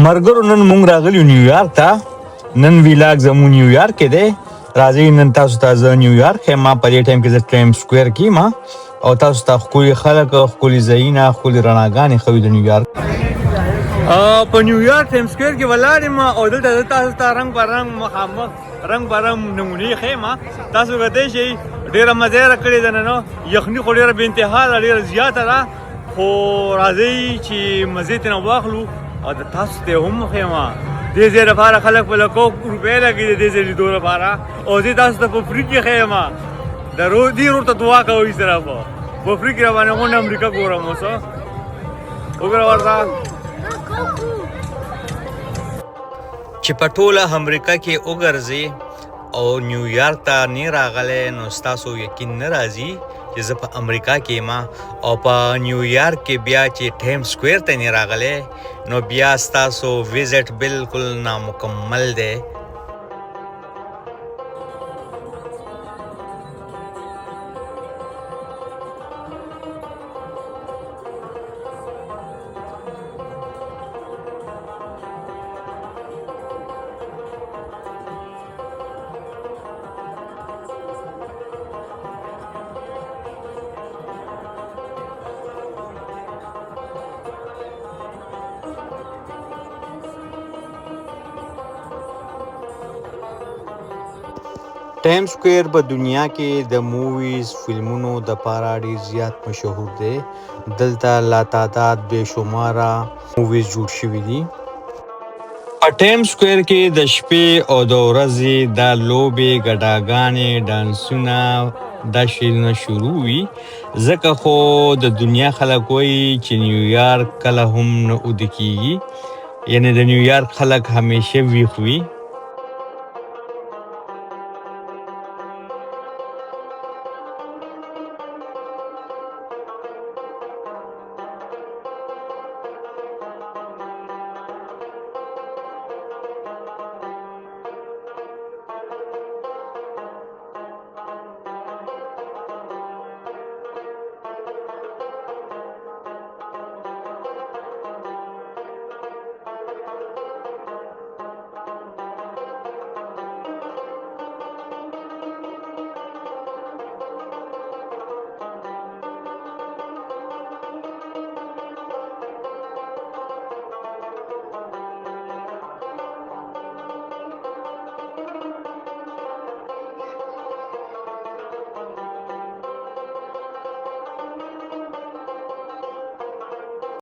مرګرو نن مونږ راغلی نیویارک ته. نن ویلاګ زموږ نیویارک کې دی. راځئ نن تاسو ته زه نیویارک یم. ما په دې ټایم کې زه ټایم سکویر کې یم او تاسو ته ښکلي خلک، ښکلي ځایونه، ښکلي رڼاګانې ښوي د نیویارک. په نیویارک ټایم سکویر کې ولاړ یم او دلته زه تاسو ته رنګ په رنګ مخامخ رنګ په رنګ نمونې ښیم. تاسو کتلی شئ ډېره مزه یې راکړې ده. نن یخني خو ډېره بې انتها ده، ډېره زیاته ده، خو راځئ چې مزې ترېنه واخلو او د تاسو ته یې هم ښیم. دې ځای لپاره خلک په لکو روپۍ لګوي د دې ځای لیدو لپاره او زه تاسو ته په فری کې ښیم. دې روډ ته دعا کوئ صرف په فری کې راباندې غونډه امریکا ګورم. اوس وګوره ورته چې په ټوله امریکا کې وګرځئ او نیویارک ته نه راغلی نو ستاسو یقین نه راځي چې زه په امریکا کې یم. او په نیویارک کې بیا چې ټایم سکویر ته نه راغلی نو بیا ستاسو ویزټ بالکل نامکمل دی. ټایم سکویر په دنیا کې د موویز فلمونو د پاره ډېر زیات مشهور دی. دلته لا تعداد بې شماره موویز جوړ شوي دي. په ټایم سکویر کې د شپې او د ورځې دا لوبې، ګډاګانې، ډانسونه دا شیونه شروع وي. ځکه خو د دنیا خلک وایي چې نیویارک کله هم نه اوده کیږي، یعنې د نیویارک خلک همیشه ویښ وي.